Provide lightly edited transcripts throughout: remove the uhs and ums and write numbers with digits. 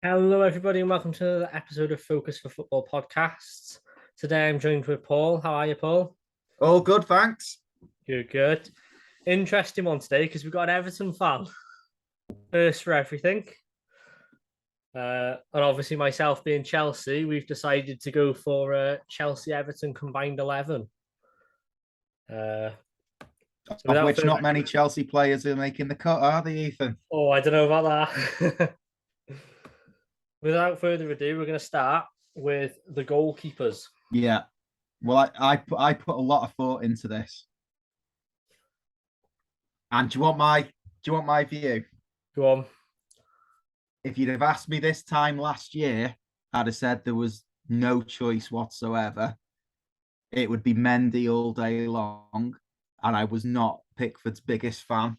Hello, everybody, and welcome to another episode of Focus for Football podcasts. Today, I'm joined with Paul. How are you, Paul? All good, thanks. Good, good. Interesting one today because we've got an Everton fan. First for everything. And obviously, myself being Chelsea, we've decided to go for Chelsea Everton combined 11. Uh, so Of without which further, not many Chelsea players are making the cut, are they, Ethan? I don't know about that. Without further ado, we're going to start with the goalkeepers. Yeah. Well, I put a lot of thought into this. And do you want my view? Go on. If you'd have asked me this time last year, I'd have said there was no choice whatsoever. It would be Mendy all day long, and I was not Pickford's biggest fan.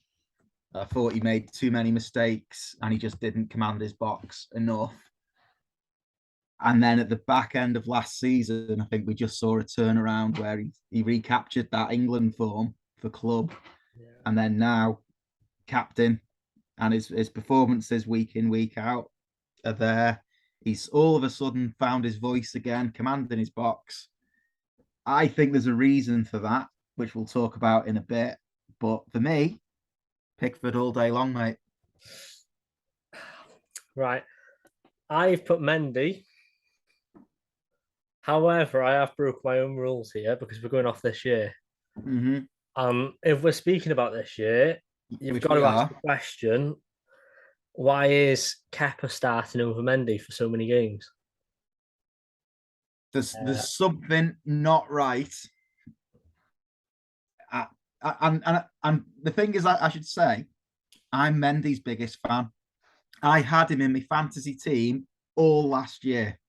I thought he made too many mistakes and he just didn't command his box enough. And then at the back end of last season, I think we just saw a turnaround where he recaptured that England form for club. Yeah. And then now, captain, and his performances week in, week out are there. He's all of a sudden found his voice again, commanding his box. I think there's a reason for that, which we'll talk about in a bit. But for me, Pickford all day long, mate. Right. I've put Mendy. However, I have broke my own rules here because we're going off this year. Mm-hmm. If we're speaking about this year, you've got to ask the question: why is Kepa starting over Mendy for so many games? There's something not right. And the thing is, I should say, I'm Mendy's biggest fan. I had him in my fantasy team all last year.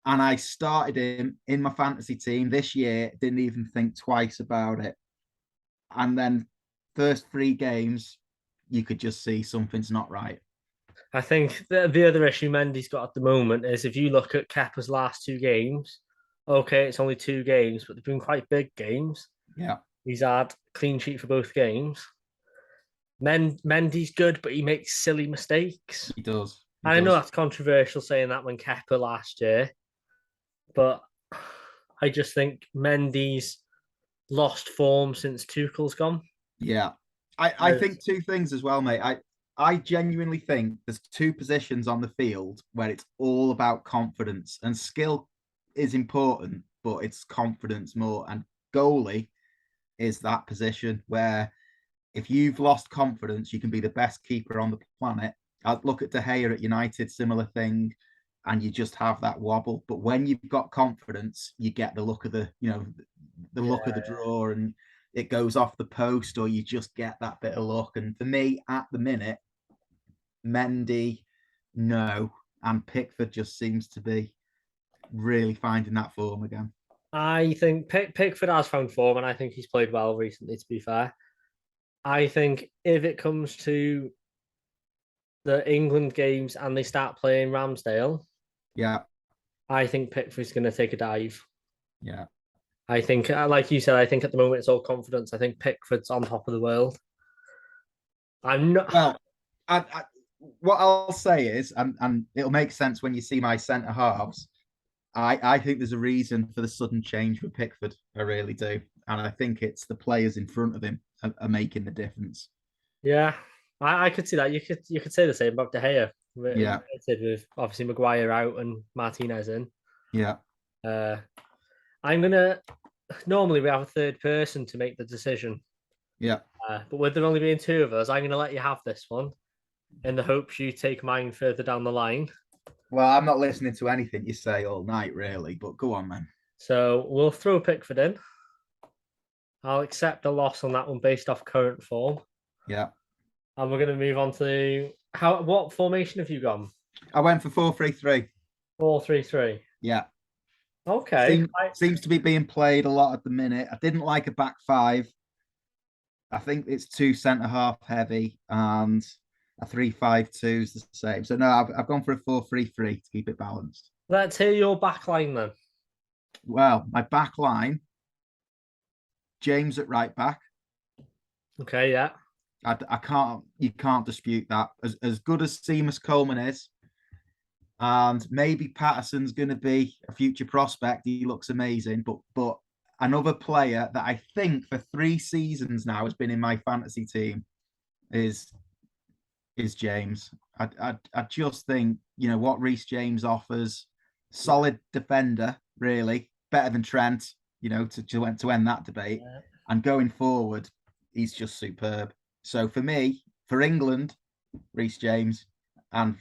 And I started him in my fantasy team this year, didn't even think twice about it. And then first 3 games, you could just see something's not right. I think the other issue Mendy's got at the moment is if you look at Kepa's last 2 games, okay, it's only 2 games, but they've been quite big games. Yeah. He's had clean sheet for both games. Mendy's good, but he makes silly mistakes. He does. I know that's controversial saying that when Kepa last year, but I just think Mendy's lost form since Tuchel's gone. Yeah. I think 2 things as well, mate. I genuinely think there's 2 positions on the field where it's all about confidence, and skill is important, but it's confidence more. And goalie is that position where if you've lost confidence, you can be the best keeper on the planet. I'd look at De Gea at United, similar thing, and you just have that wobble. But when you've got confidence, you get the look of the look of the draw, and it goes off the post, or you just get that bit of luck. And for me, at the minute, Mendy, no, and Pickford just seems to be really finding that form again. I think Pickford has found form, and I think he's played well recently, to be fair. I think if it comes to the England games and they start playing Ramsdale, yeah, I think Pickford's going to take a dive. Yeah. I think, like you said, I think at the moment it's all confidence. I think Pickford's on top of the world. I'm not. Well, what I'll say is, and it'll make sense when you see my centre halves. I think there's a reason for the sudden change with Pickford. I really do, and I think it's the players in front of him are making the difference. Yeah, I could see that. You could say the same about De Gea. Yeah, with obviously Maguire out and Martinez in. Yeah. I'm gonna. Normally, we have a third person to make the decision. Yeah. But with there only being 2 of us, I'm going to let you have this one in the hopes you take mine further down the line. Well, I'm not listening to anything you say all night, really, but go on, man. So we'll throw Pickford in. I'll accept a loss on that one based off current form. Yeah. And we're going to move on to what formation have you gone? I went for 4-3-3. 4-3-3. Yeah. Okay. Seems to be being played a lot at the minute. I didn't like a back 5. I think it's too centre half heavy, and a 3-5-2 is the same. So no, I've gone for a 4-3-3 to keep it balanced. Let's hear your back line then. Well, my back line, James at right back. Okay, yeah. You can't dispute that. As good as Seamus Coleman is, And maybe Patterson's going to be a future prospect. He looks amazing, but another player that I think for 3 seasons now has been in my fantasy team is James. I just think, you know, what Reece James offers, solid defender, really better than Trent. You know, to end that debate, Yeah. and going forward, he's just superb. So for me, for England, Reece James, and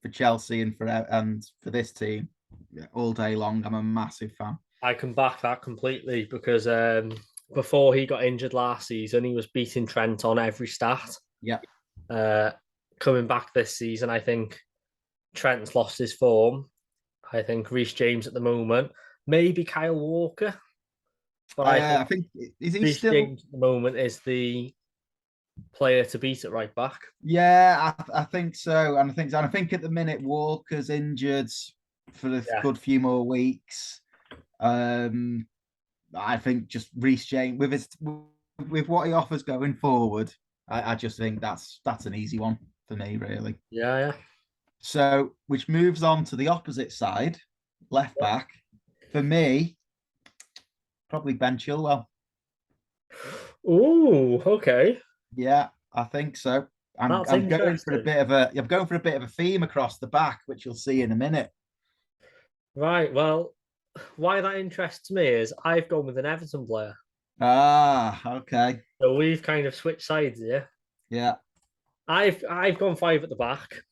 for Chelsea and for this team, yeah, all day long, I'm a massive fan. I can back that completely because before he got injured last season, he was beating Trent on every stat. Yeah, Uh, Coming back this season, I think Trent's lost his form. I think Reece James at the moment, maybe Kyle Walker, but I think I think is he Reece still? James at the moment is the player to beat at right back. Yeah, I think so, and I think at the minute Walker's injured for a Yeah, good few more weeks. Um, I think just Reece James with what he offers going forward, I just think that's an easy one for me, really. yeah. So, which moves on to the opposite side, left back. For me, probably Ben Chilwell. Oh, okay. Yeah, I think so. That's I'm going for a interesting. bit of a I'm going for a bit of a theme across the back, which you'll see in a minute. Right. Well, why that interests me is I've gone with an Everton player. Ah, okay. So we've kind of switched sides here. Yeah, I've gone five at the back,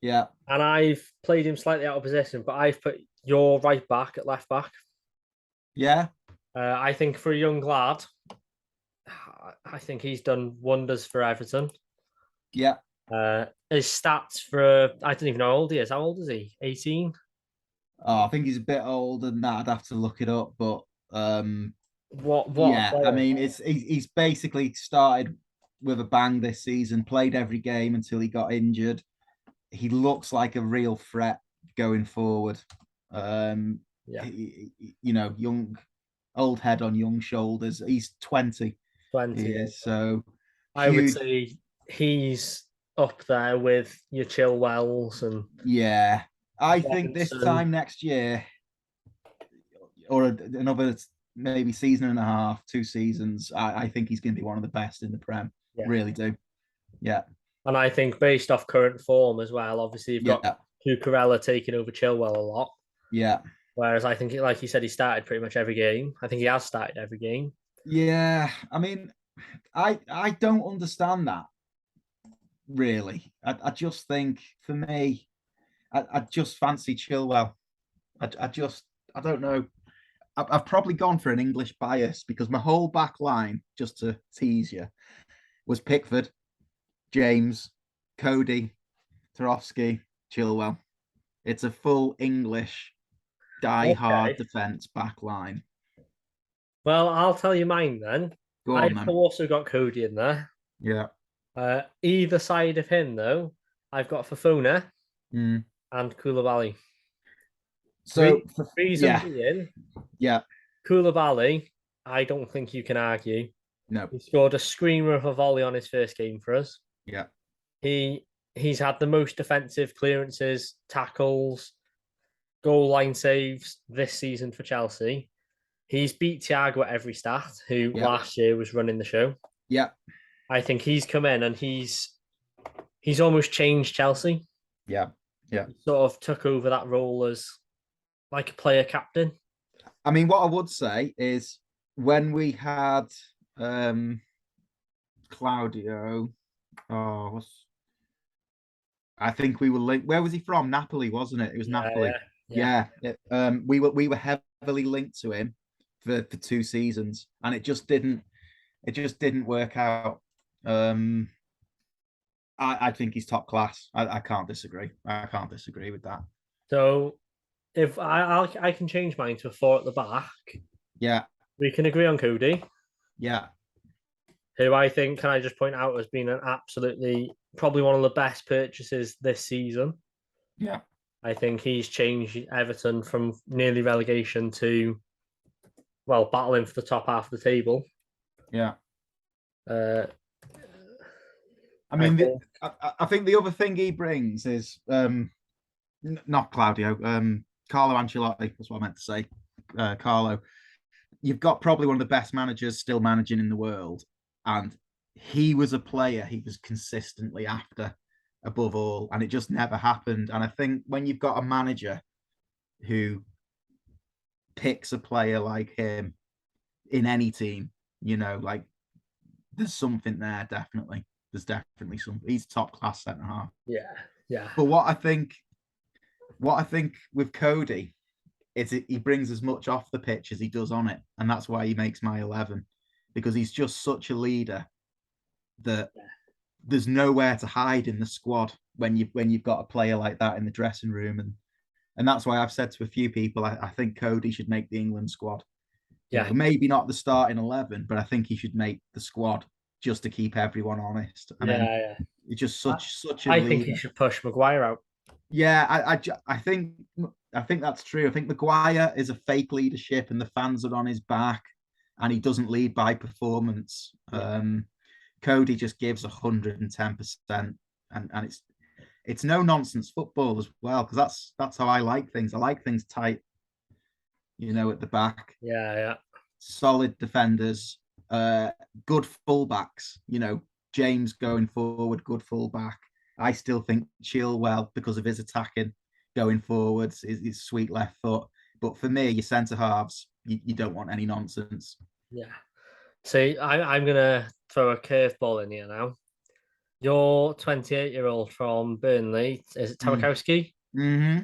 yeah, and I've played him slightly out of position, but I've put your right back at left back. yeah, I think for a young lad, I think he's done wonders for Everton. yeah. His stats for I don't even know how old he is. How old is he? 18? Oh, I think he's a bit older than that. I'd have to look it up, but What a yeah, I player. mean, he's basically started with a bang this season. Played every game until he got injured. He looks like a real threat going forward. Um, Yeah, you know, young, old head on young shoulders. He's 20. 20 He years. is so I would huge. say he's up there with your Chilwells and Yeah, I think this Robinson. time next year, or another maybe season and a half, 2 seasons, I think he's going to be one of the best in the Prem. Yeah. Really do. Yeah, And I think based off current form as well, obviously you've got yeah, Cucurella taking over Chilwell a lot. yeah, Whereas I think, like you said, he started pretty much every game. I think he has started every game. yeah. I mean, I don't understand that really. I just think for me, I just fancy Chilwell. I just I don't know. I've probably gone for an English bias because my whole back line, just to tease you, was Pickford, James, Cody, Tarofsky, Chilwell. It's a full English die-hard Okay. defense back line. Well, I'll tell you mine then. Go on I've then. also got Cody in there. Yeah. Either side of him, though, I've got Fafuna Mm. and Koulibaly. So Reason yeah, being, yeah, Koulibaly, I don't think you can argue. no, He scored a screamer of a volley on his first game for us. yeah, He he's had the most defensive clearances, tackles, goal line saves this season for Chelsea. He's beat Thiago at every stat, who yeah, last year was running the show. yeah, I think he's come in and he's almost changed Chelsea. yeah, yeah. He sort of took over that role as like a player captain. I mean, what I would say is when we had um Claudio, oh, I think we were linked. Where was he from? Napoli, wasn't it? It was Yeah. Napoli. Yeah. We were heavily linked to him for 2 seasons, and it just didn't work out. Um, I think he's top class. I can't disagree. I can't disagree with that. So if I can change mine to a four at the back, Yeah, we can agree on Cody, yeah, who I think can I just point out has been an absolutely probably one of the best purchases this season. yeah, I think he's changed Everton from nearly relegation to well battling for the top half of the table. yeah. Uh, I I mean, think I think the other thing he brings is Not Claudio. Carlo Ancelotti. That's what I meant to say. Carlo. You've got probably one of the best managers still managing in the world, and he was a player he was consistently after above all, and it just never happened. And I think when you've got a manager who picks a player like him in any team, like there's something there. Definitely, there's definitely something. He's top class centre half. Yeah, yeah, But what I think with Cody is he brings as much off the pitch as he does on it, and that's why he makes my 11, because he's just such a leader that there's nowhere to hide in the squad when you've got a player like that in the dressing room, and that's why I've said to a few people I think Cody should make the England squad. yeah, Maybe not the starting 11, but I think he should make the squad just to keep everyone honest. And then yeah. it's just such a I think he leader. should push Maguire out. Yeah, I think that's true. I think Maguire is a fake leadership, and the fans are on his back, and he doesn't lead by performance. Yeah. Cody just gives 110%, and it's no nonsense football as well, because that's how I like things. I like things tight, at the back, Yeah, yeah, solid defenders, good fullbacks. James going forward, good fullback. I still think Chilwell, because of his attacking going forwards, his sweet left foot. But for me, your centre halves, you don't want any nonsense. yeah. See, I'm gonna throw a curveball in here now. Your 28-year-old from Burnley, is it Tarkowski? Mm-hmm.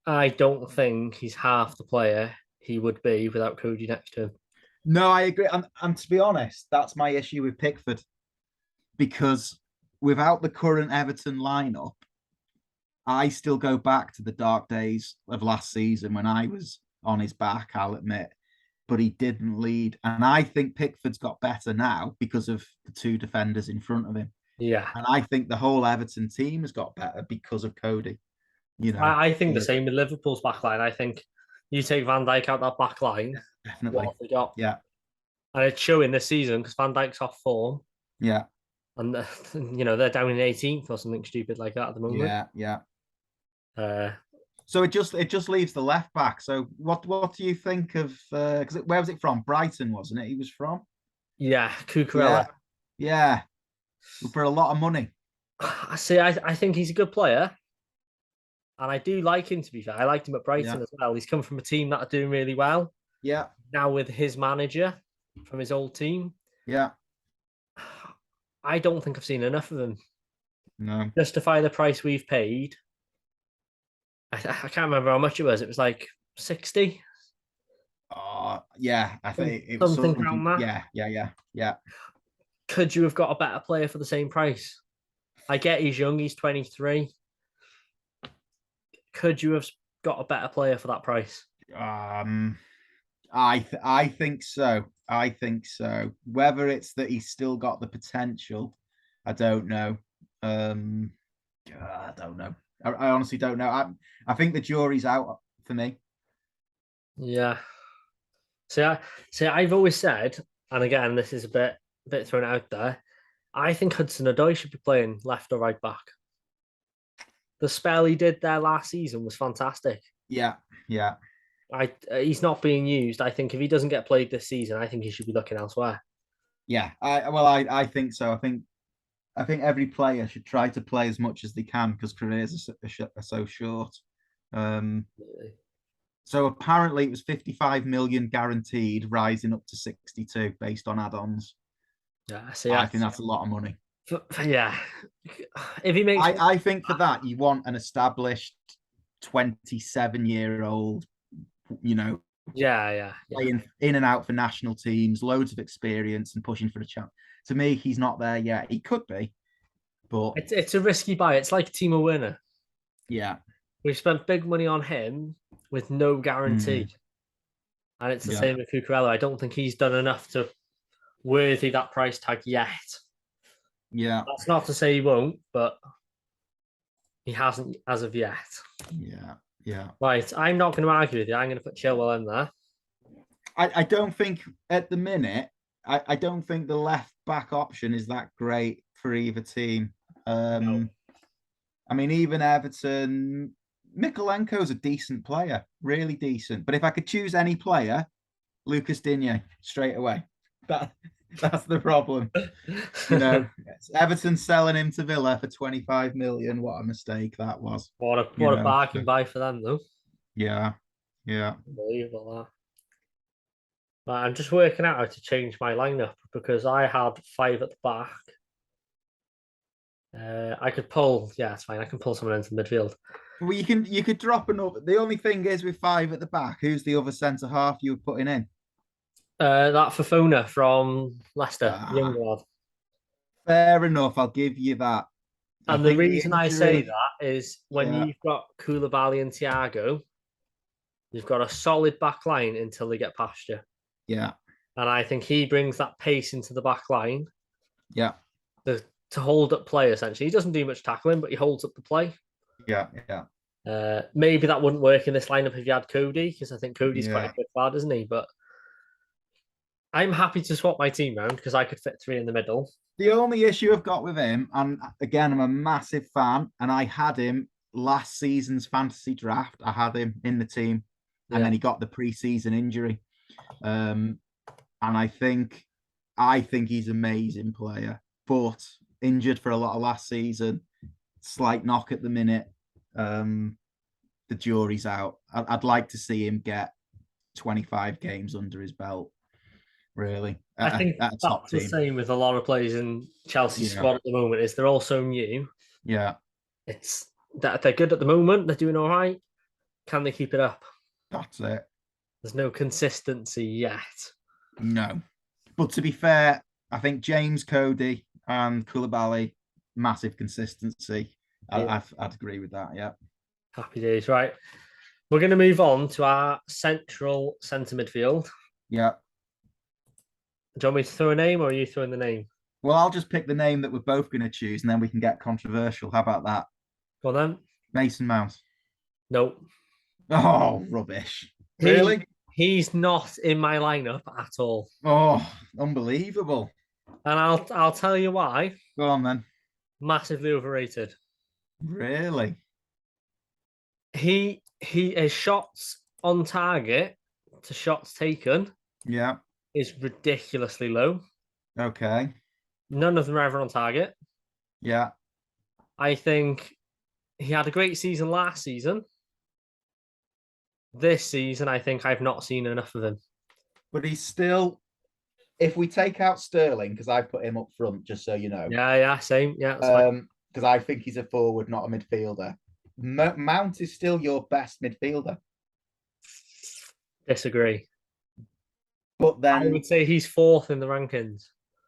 I don't think he's half the player he would be without Cody next to him. No, I agree. And to be honest, that's my issue with Pickford, because without the current Everton lineup, I still go back to the dark days of last season when I was on his back, I'll admit, but he didn't lead. And I think Pickford's got better now because of the two defenders in front of him. Yeah, And I think the whole Everton team has got better because of Cody. I think the same with Liverpool's back line. I think you take Van Dijk out that back line, what Definitely. have they got? Yeah. And it's showing this season because Van Dijk's off form, Yeah. and they're down in 18th or something stupid like that at the moment. Yeah. Yeah. Uh, So it just leaves the left back. So what do you think of? Because where was it from? Brighton, wasn't it? He was from. yeah, Yeah. Cucurella. Yeah. For a lot of money. I see. I think he's a good player, and I do like him. To be fair, I liked him at Yeah. Brighton as well. He's come from a team that are doing really well Yeah. now with his manager from his old team. Yeah. I don't think I've seen enough of him No. justify the price we've paid. I can't remember how much it was. It was like 60, Oh, yeah. I think it was something around something. that. Yeah. Yeah. Yeah. Yeah. Could you have got a better player for the same price? I get he's young, he's 23. Could you have got a better player for that price? I think so. I think so. Whether it's that he's still got the potential, I don't know. I don't know. I honestly don't know. I think the jury's out for me. Yeah. I've always said, and again, this is a bit thrown out there. I think Hudson-Odoi should be playing left or right back. The spell he did there last season was fantastic. Yeah, yeah, He's not being used. I think if he doesn't get played this season, I think he should be looking elsewhere. yeah. I think so. I think every player should try to play as much as they can because careers are so short. Um, so apparently it was 55 million guaranteed, rising up to 62 based on add-ons. Yeah, I think that's a lot of money. Yeah. If he makes, I think for that you want an established 27-year-old, yeah. playing in and out for national teams, loads of experience and pushing for the champ. To me, he's not there yet. He could be, but It's a risky buy. It's like Timo Werner. yeah, We've spent big money on him with no guarantee. And it's the yeah, same with Cucurella. I don't think he's done enough to worthy that price tag yet. yeah, That's not to say he won't, but he hasn't as of yet. yeah, yeah. Right, I'm not going to argue with you. I'm going to put Chilwell in there. I don't think at the minute. I don't think the left back option is that great for either team. No. I mean, even Everton, Mikolenko's a decent player, really decent. But if I could choose any player, Lucas Digne straight away. That's the problem. Everton selling him to Villa for 25 million. What a mistake that was. What a bargain buy for them though. Yeah. Unbelievable that. Right, I'm just working out how to change my lineup because I had 5 at the back. I could pull, yeah, it's fine. I can pull someone into the midfield. Well, you could drop another. The only thing is with 5 at the back, who's the other centre half you were putting in? That Fofana from Leicester, young lad. Fair enough. I'll give you that. And the reason I say that is when you've got Koulibaly and Thiago, you've got a solid back line until they get past you. Yeah. And I think he brings that pace into the back line. Yeah. To hold up play, essentially. He doesn't do much tackling, but he holds up the play. Yeah. Maybe that wouldn't work in this lineup if you had Cody, because I think Cody's quite a good lad, isn't he? But I'm happy to swap my team around because I could fit 3 in the middle. The only issue I've got with him, and again, I'm a massive fan, and I had him last season's fantasy draft. I had him in the team, and then he got the preseason injury. And I think he's an amazing player, but injured for a lot of last season, slight knock at the minute. The jury's out. I'd like to see him get 25 games under his belt. Really, I think that's the same with a lot of players in Chelsea's squad at the moment. Is they're all so new. Yeah, it's that they're good at the moment. They're doing all right. Can they keep it up? That's it. There's no consistency yet. No, but to be fair, I think James, Cody, and Koulibaly, massive consistency. I'd agree with that. Yeah. Happy days. Right. We're going to move on to our central centre midfield. Yeah. Do you want me to throw a name or are you throwing the name? Well, I'll just pick the name that we're both going to choose and then we can get controversial. How about that? Go on then. Mason Mount. Nope. Oh, rubbish. Really? He's not in my lineup at all. Oh, unbelievable. And I'll tell you why. Go on then. Massively overrated. Really? He his shots on target to shots taken. Yeah. Is ridiculously low. Okay. None of them are ever on target. Yeah. I think he had a great season last season. This season, I think I've not seen enough of him. But he's still, if we take out Sterling, because I put him up front, just so you know. Yeah, same. Yeah. Because I think he's a forward, not a midfielder. Mount is still your best midfielder. Disagree. But then I would say he's 4th in the rankings.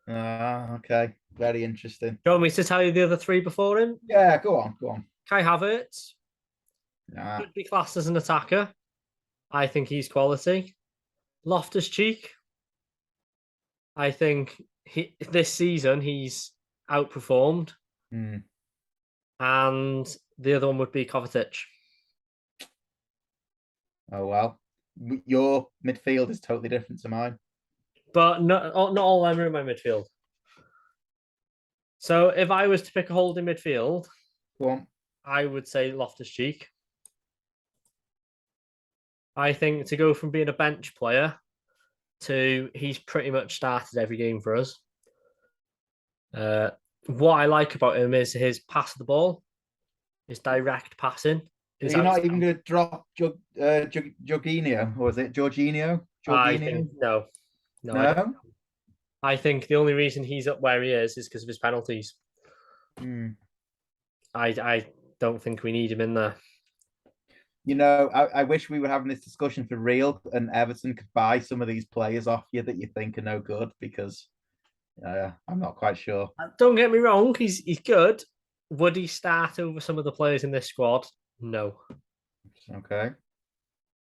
Okay. Very interesting. Do you want me to tell you the other 3 before him? Yeah, go on. Kai Havertz. Could be classed as an attacker. I think he's quality. Loftus-Cheek. I think this season he's outperformed. And the other one would be Kovacic. Oh, well. Your midfield is totally different to mine. But not all of them are in my midfield. So if I was to pick a holding midfield, I would say Loftus-Cheek. I think to go from being a bench player to he's pretty much started every game for us. What I like about him is his pass of the ball, his direct passing. You're not even going to drop Jorginho, or is it Jorginho? I think no. I think the only reason he's up where he is because of his penalties. I don't think we need him in there. I wish we were having this discussion for real and Everton could buy some of these players off you that you think are no good, because I'm not quite sure. Don't get me wrong, he's good. Would he start over some of the players in this squad? No. Okay.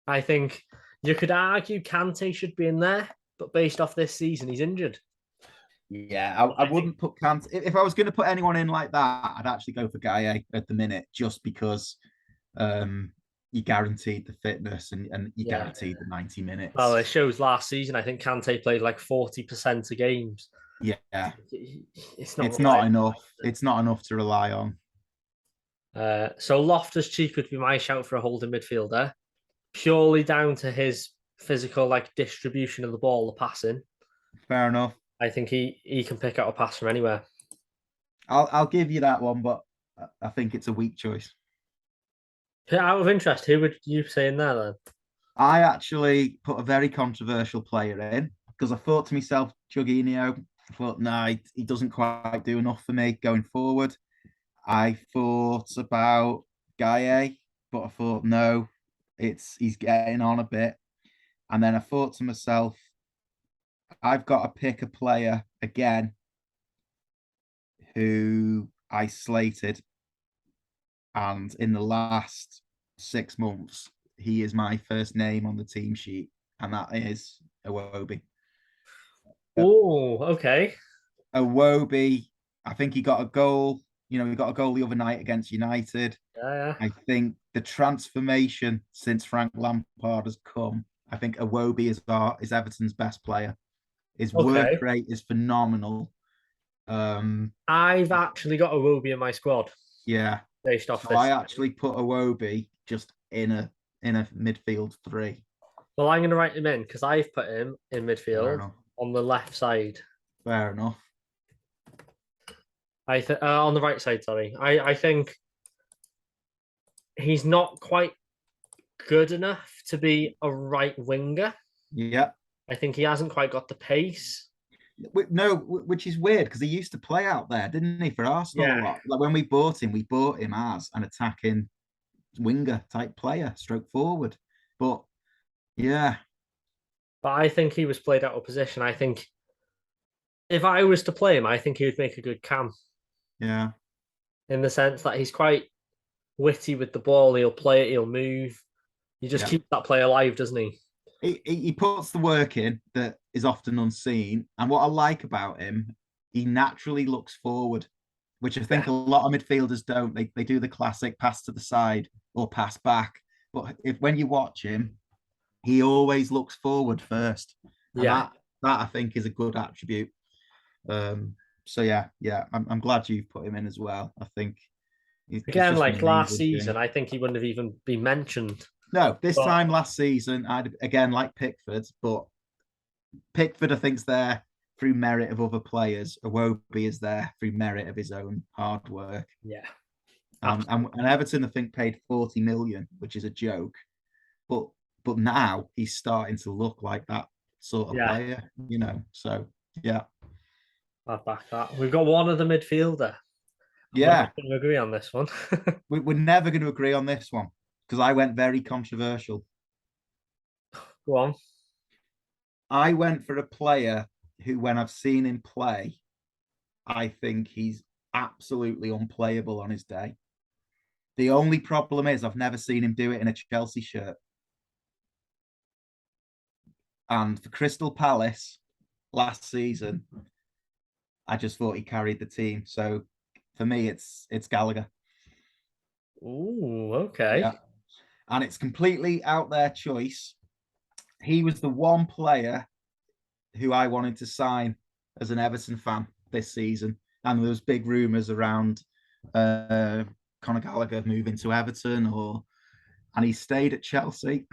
I think you could argue Kante should be in there, but based off this season, he's injured. Yeah, I wouldn't put Kante. If I was going to put anyone in like that, I'd actually go for Gaye at the minute, just because you guaranteed the fitness and you guaranteed the 90 minutes. Well, it shows last season, I think Kante played like 40% of games. Yeah. It's not enough. It's not enough to rely on. So Loftus-Cheek would be my shout for a holding midfielder, purely down to his physical like distribution of the ball, the passing. Fair enough. I think he can pick out a pass from anywhere. I'll give you that one, but I think it's a weak choice. Out of interest, who would you say in there then? I actually put a very controversial player in because I thought to myself, Jorginho, I thought, nah, he doesn't quite do enough for me going forward. I thought about Gaye, but I thought, no, he's getting on a bit. And then I thought to myself, I've got to pick a player again who I slated. And in the last 6 months, he is my first name on the team sheet, and that is Iwobi. Oh, okay. Iwobi, I think he got a goal. He got a goal the other night against United. Yeah, I think the transformation since Frank Lampard has come, I think Iwobi is Everton's best player. His work okay. rate is phenomenal. I've actually got a Ruby in my squad Yeah. based off So I this. actually put Iwobi just in a midfield three. Well, I'm going to write him in because I've put him in Fair midfield enough. on the left side. Fair enough. On the right side. Sorry. I think he's not quite good enough to be a right winger. Yeah. I think he hasn't quite got the pace. No, which is weird because he used to play out there, didn't he, for Arsenal a Yeah, lot? Like when we bought him as an attacking winger type player, stroke forward. But yeah, but I think he was played out of position. I think if I was to play him, I think he would make a good cam yeah, in the sense that he's quite witty with the ball. He'll play it, he'll move. He just yeah. keeps that play alive, doesn't he? He puts the work in that is often unseen. And what I like about him, he naturally looks forward, which I think Yeah, a lot of midfielders don't. They do the classic pass to the side or pass back. But when you watch him, he always looks forward first. And yeah. that I think is a good attribute. So yeah, I'm glad you've put him in as well. I think he's Again, just an like last amazing season, thing. I think he wouldn't have even been mentioned. No, this But time last season, I'd again like Pickford, but Pickford I think's there through merit of other players. Iwobi is there through merit of his own hard work. yeah, And Everton I think paid 40 million, which is a joke. But now he's starting to look like that sort of yeah, player. So yeah. I'd back that. We've got one other midfielder. We're not Yeah, going to agree on this one. we're never going to agree on this one because I went very controversial. Go on. I went for a player who, when I've seen him play, I think he's absolutely unplayable on his day. The only problem is I've never seen him do it in a Chelsea shirt. And for Crystal Palace last season, I just thought he carried the team. So for me, it's Gallagher. Ooh, okay. Yeah. And it's completely out there choice. He was the one player who I wanted to sign as an Everton fan this season. And there was big rumours around Conor Gallagher moving to Everton, and he stayed at Chelsea.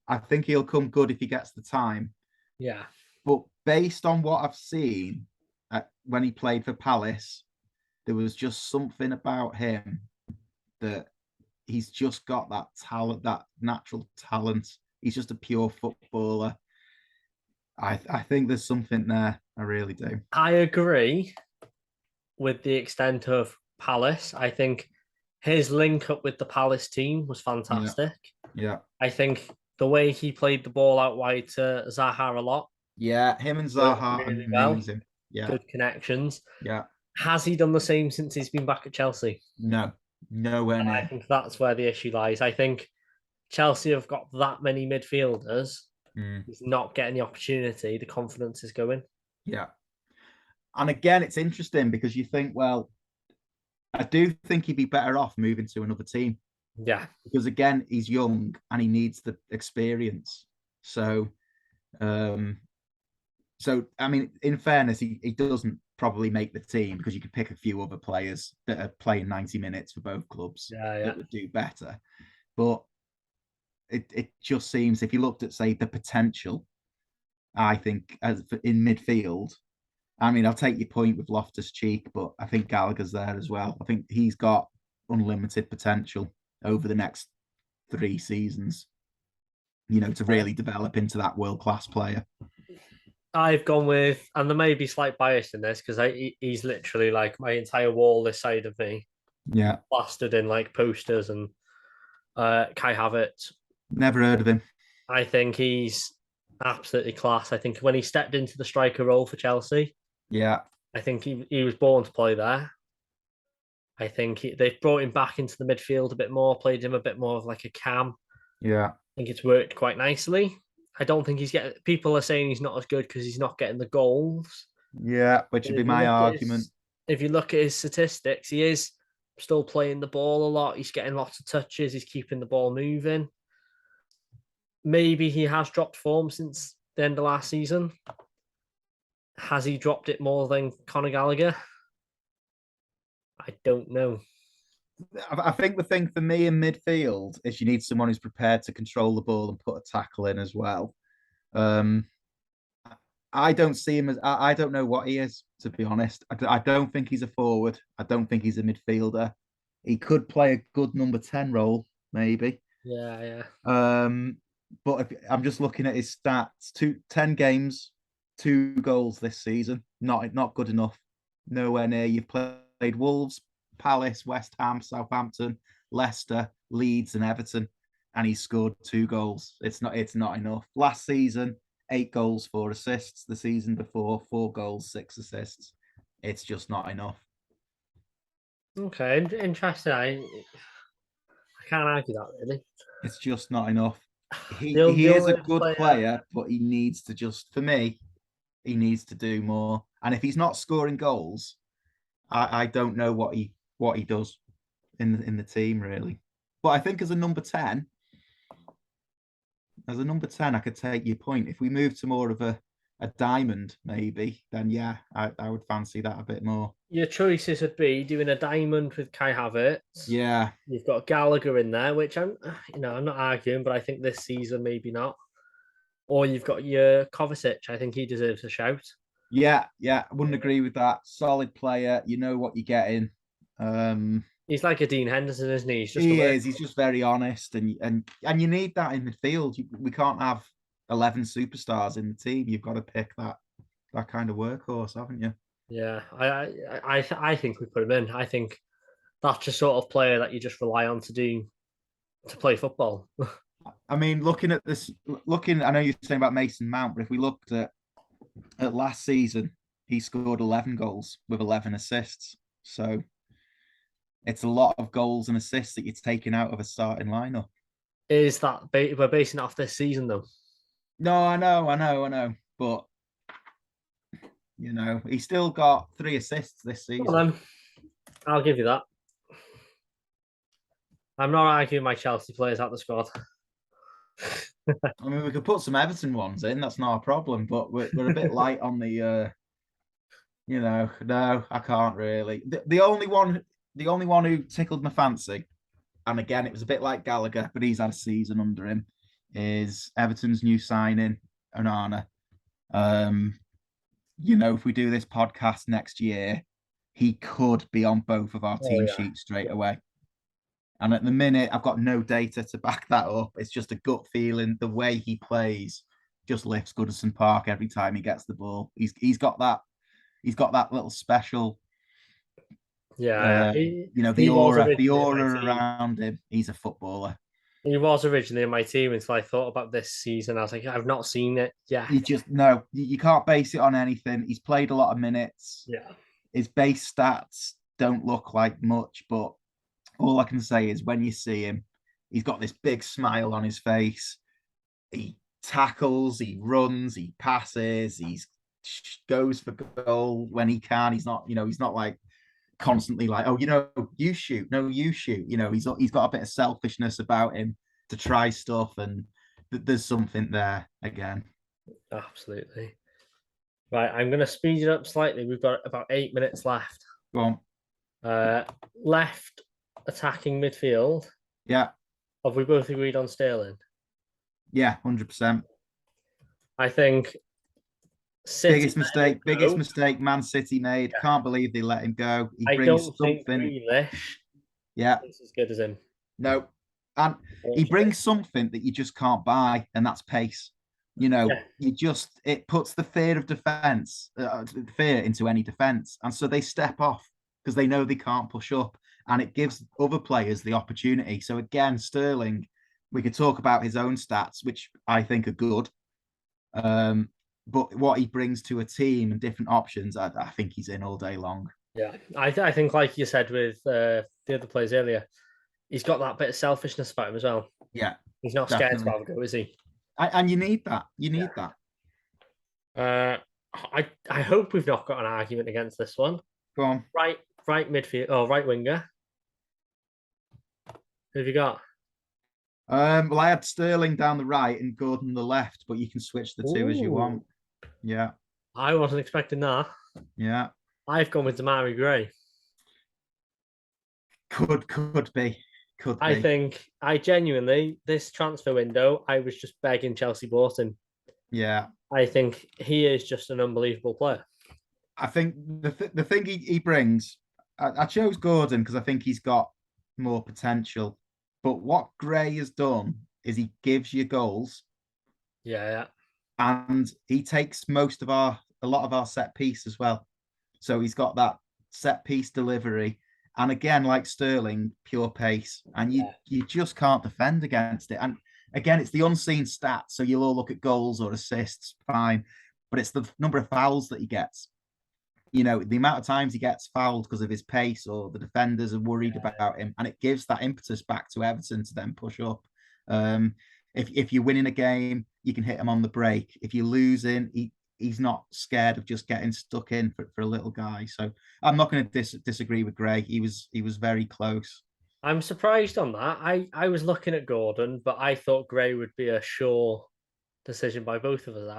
I think he'll come good if he gets the time. Yeah. But based on what I've seen when he played for Palace, there was just something about him that he's just got that talent, that natural talent. He's just a pure footballer. I think there's something there. I really do. I agree with the extent of Palace. I think his link up with the Palace team was Yeah, fantastic. yeah, I think the way he played the ball out wide to Zaha a lot yeah. Him and worked Zaha, really well. amazing. Yeah, Good connections. yeah. Has he done the same since he's been back at Chelsea? No, nowhere And I near. think that's where the issue lies. I think Chelsea have got that many midfielders. Mm, He's not getting the opportunity. The confidence is going. yeah. And again, it's interesting because you think, well, I do think he'd be better off moving to another team Yeah. because again, he's young and he needs the experience. So, um, So, I mean, in fairness, he doesn't probably make the team because you could pick a few other players that are playing 90 minutes for both clubs Yeah, yeah. that would do better. But it just seems if you looked at, say, the potential, I think as in midfield, I mean, I'll take your point with Loftus Cheek, but I think Gallagher's there as well. I think he's got unlimited potential over the next 3 seasons, to really develop into that world class player. I've gone with, and there may be slight bias in this because he's literally like my entire wall this side of me, Yeah. plastered in like posters and Kai Havertz. Never heard of him. I think he's absolutely class. I think when he stepped into the striker role for Chelsea, Yeah. I think he was born to play there. I think they've brought him back into the midfield a bit more, played him a bit more of like a cam. Yeah. I think it's worked quite nicely. I don't think he's getting. People are saying he's not as good because he's not getting the goals. Yeah. Which But would be my argument. if you look at his statistics, he is still playing the ball a lot. He's getting lots of touches. He's keeping the ball moving. Maybe he has dropped form since the end of last season. Has he dropped it more than Conor Gallagher? I don't know. I think the thing for me in midfield is you need someone who's prepared to control the ball and put a tackle in as well. Um, I don't see him as I don't know what he is, to be honest. I don't think he's a forward. I don't think he's a midfielder. He could play a good number 10 role, maybe. Yeah, yeah. But if, I'm just looking at his stats: 10 games, 2 goals this season. Not good enough. Nowhere near. You've played Wolves, Palace, West Ham, Southampton, Leicester, Leeds, and Everton, and he scored 2 goals. It's not enough. Last season, 8 goals, 4 assists. The season before, 4 goals, 6 assists. It's just not enough. Okay, interesting. I can't argue that really. It's just not enough. He The he is a only good player, player, but he needs to just, for me, he needs to do more. And if he's not scoring goals, I don't know what he does in the team really. But I think as a number 10, I could take your point. If we move to more of a diamond, maybe, then yeah, I would fancy that a bit more. your choices would be doing a diamond with Kai Havertz. Yeah. You've got Gallagher in there, which I'm not arguing, but I think this season maybe not. Or you've got your Kovacic. I think he deserves a shout. Yeah, yeah, I wouldn't agree with that. Solid player, you know what you're getting. He's like a Dean Henderson, isn't he? He's just a He work. is. He's just very honest, and you need that in midfield. We can't have 11 superstars in the team. You've got to pick that kind of workhorse, haven't you? Yeah, I think we put him in. I think that's the sort of player that you just rely on to play football. I mean, looking at this, I know you're saying about Mason Mount, but if we looked at last season, he scored 11 goals with 11 assists. So it's a lot of goals and assists that you're taking out of a starting lineup. Is that we're basing it off this season though? No, I know, but he still got 3 assists this Well, season. then I'll give you that. I'm not arguing my Chelsea players out the squad. I mean, we could put some Everton ones in. That's not a problem, but we're a bit light on the. No, I can't really. The only one who tickled my fancy, and again, it was a bit like Gallagher, but he's had a season under him, is Everton's new signing, Onana. If we do this podcast next year, he could be on both of our team sheets straight away. And at the minute, I've got no data to back that up. It's just a gut feeling. The way he plays just lifts Goodison Park every time he gets the ball. He's got that. He's got that little special. Yeah, the aura around him. He's a footballer. He was originally in my team until I thought about this season. I was like, I've not seen it yet. You can't base it on anything. He's played a lot of minutes. Yeah. His base stats don't look like much, but all I can say is when you see him, he's got this big smile on his face. He tackles, he runs, he passes, he goes for goal when he can. He's not like constantly like, oh, you shoot. No, you shoot. He's got a bit of selfishness about him to try stuff, and there's something there again. Absolutely. Right, I'm going to speed it up slightly. We've got about 8 minutes left. Go on. Left attacking midfield. Yeah. Have we both agreed on Sterling? Yeah, 100%. I think City Biggest go. mistake Man City made. Yeah. Can't believe they let him go. He I brings don't think something. Grealish Yeah, is as good as him. no. And he Unfortunately. brings something that you just can't buy, and that's pace. You know, Yeah, it puts the fear of defense, fear into any defense. And so they step off because they know they can't push up, and it gives other players the opportunity. So again, Sterling, we could talk about his own stats, which I think are good. But what he brings to a team and different options, I think he's in all day long. yeah. I think, like you said with the other players earlier, he's got that bit of selfishness about him as well. Yeah, He's not scared to definitely. have a go, is he? And you need that. You Yeah. need that. I hope we've not got an argument against this one. Go on. Right midfield or right winger. Who have you got? Well, I had Sterling down the right and Gordon the left, but you can switch the two as you Ooh, want. Yeah, I wasn't expecting that. yeah. I've gone with Damari Gray. Could be. Could I be. think I genuinely, this transfer window, I was just begging Chelsea bought him. Yeah. I think he is just an unbelievable player. I think the thing he brings, I chose Gordon because I think he's got more potential. But what Gray has done is he gives you goals Yeah, and he takes a lot of our set piece as well. So he's got that set piece delivery. And again, like Sterling, pure pace. And yeah. you just can't defend against it. And again, it's the unseen stats. So you'll all look at goals or assists, fine. But it's the number of fouls that he gets. You know, the amount of times he gets fouled because of his pace or the defenders are worried about him. And it gives that impetus back to Everton to then push up. Um, if you're winning a game, you can hit him on the break. If you're losing, he's not scared of just getting stuck in for a little guy. So I'm not going to disagree with Greg. He was very close. I'm surprised on that. I was looking at Gordon, but I thought Gray would be a sure decision by both of us.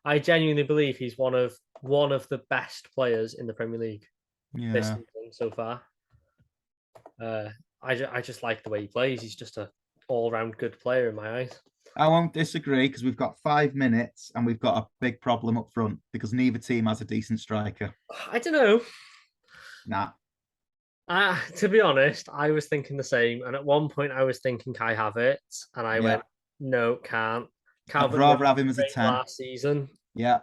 I genuinely believe he's one of the best players in the Premier League this Yeah, season so far. I just like the way he plays. He's just a all round good player in my eyes. I won't disagree because we've got 5 minutes and we've got a big problem up front because neither team has a decent striker. I don't know. Nah, To be honest, I was thinking the same. And at one point, I was thinking Kai Havertz, and I yeah, went, no, can't. I'd Calvert rather Lewin have was him as a great 10. last season. Yeah,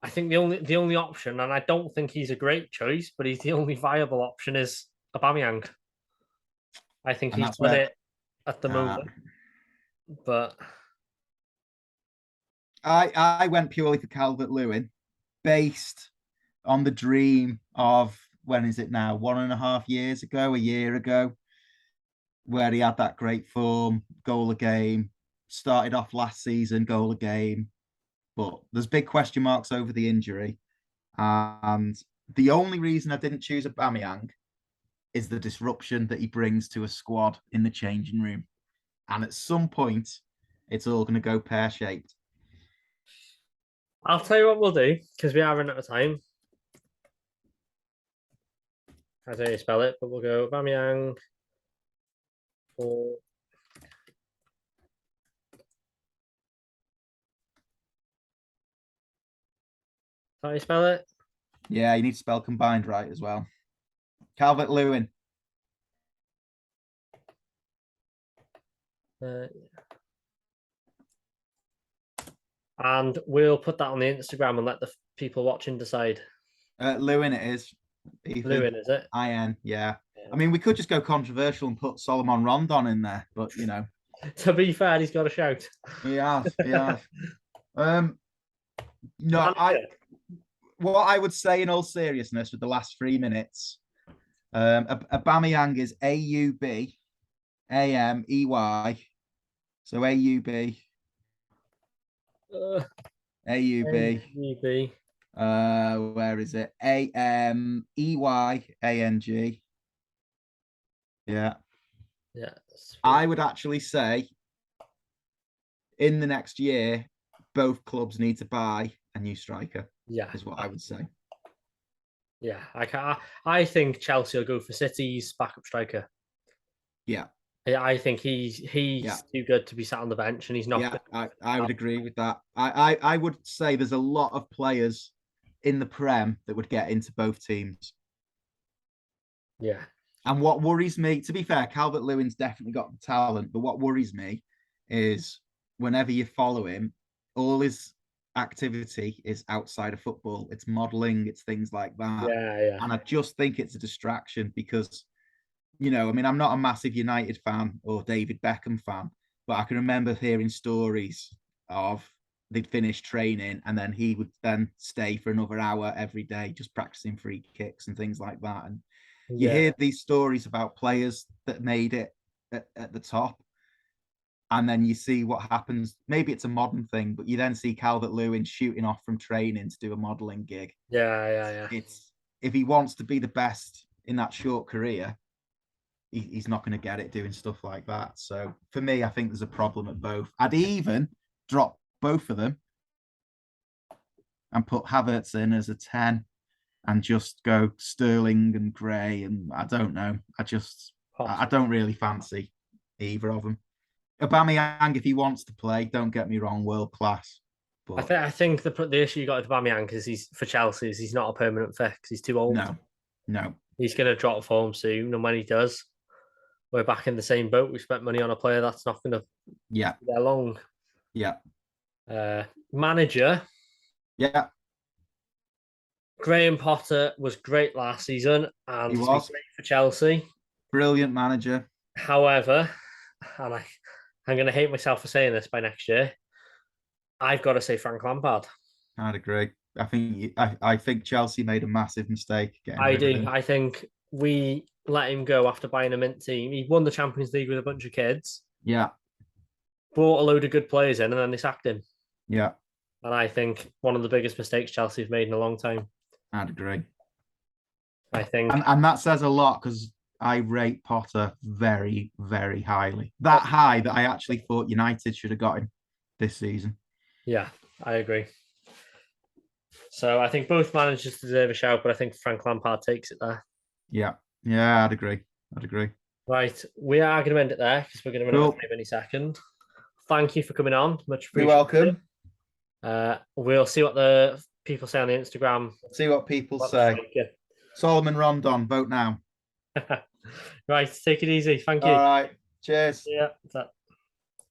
I think the only option, and I don't think he's a great choice, but he's the only viable option is Aubameyang. I think and he's that's done where it at the uh, moment, but I went purely for Calvert Lewin, based on the dream of when is it now? 1.5 years ago, a year ago, where he had that great form, goal a game. Started off last season, goal a game, but there's big question marks over the injury. And the only reason I didn't choose Aubameyang is the disruption that he brings to a squad in the changing room. And at some point, it's all going to go pear shaped. I'll tell you what we'll do because we are running out of time. I don't know how you spell it, but we'll go Aubameyang. Or how do you spell it? Yeah, you need to spell combined right as well. Calvert Lewin. Uh, and we'll put that on the Instagram and let the people watching decide. Lewin it is. Ethan. Lewin, is it? IN, yeah. I mean, we could just go controversial and put Solomon Rondon in there, but you know. To be fair, he's got a shout. He has. No, Manager. what I would say in all seriousness with the last 3 minutes, Aubameyang is AUB, AMEY. So AUB, AUB. AUB. Where is it? AMEYANG. Yeah. Yeah. I would actually say in the next year, both clubs need to buy a new striker. Yeah, is what I would say. Yeah, I think Chelsea will go for City's backup striker. Yeah. I think he's too good to be sat on the bench, and he's not. Yeah, I would agree with that. I would say there's a lot of players in the Prem that would get into both teams. Yeah. And what worries me, to be fair, Calvert-Lewin's definitely got the talent, but what worries me is whenever you follow him, all his activity is outside of football. It's modelling, it's things like that. Yeah. And I just think it's a distraction because, I mean, I'm not a massive United fan or David Beckham fan, but I can remember hearing stories of they'd finish training and then he would then stay for another hour every day just practicing free kicks and things like that. And you hear these stories about players that made it at the top, and then you see what happens. Maybe it's a modern thing, but you then see Calvert-Lewin shooting off from training to do a modelling gig. Yeah. It's if he wants to be the best in that short career, he's not going to get it doing stuff like that. So for me, I think there's a problem at both. I'd even drop both of them and put Havertz in as a 10 and just go Sterling and Gray. And I don't know. I don't really fancy either of them. Aubameyang, if he wants to play, don't get me wrong, world class. But I think the issue you got with Aubameyang is for Chelsea is he's not a permanent fix. He's too old. No. He's going to drop form soon, and when he does, we're back in the same boat. We spent money on a player that's not going to be there long. Yeah. Manager. Yeah. Graham Potter was great last season, and he was great for Chelsea. Brilliant manager. However, and I'm going to hate myself for saying this by next year, I've got to say Frank Lampard. I'd agree. I think Chelsea made a massive mistake. I do. I think we let him go after buying a mint team. He won the Champions League with a bunch of kids. Yeah. Brought a load of good players in, and then they sacked him. Yeah. And I think one of the biggest mistakes Chelsea have made in a long time. I'd agree. I think. And that says a lot because I rate Potter very, very highly. That high that I actually thought United should have got him this season. Yeah, I agree. So I think both managers deserve a shout, but I think Frank Lampard takes it there. Yeah, I'd agree. Right, we are going to end it there because we're going to run out of time any second. Thank you for coming on. Much appreciated. You're welcome. We'll see what the people say on the Instagram. See what people say. Solomon Rondon, vote now. Right, take it easy. Thank you. All right. Cheers. Yeah.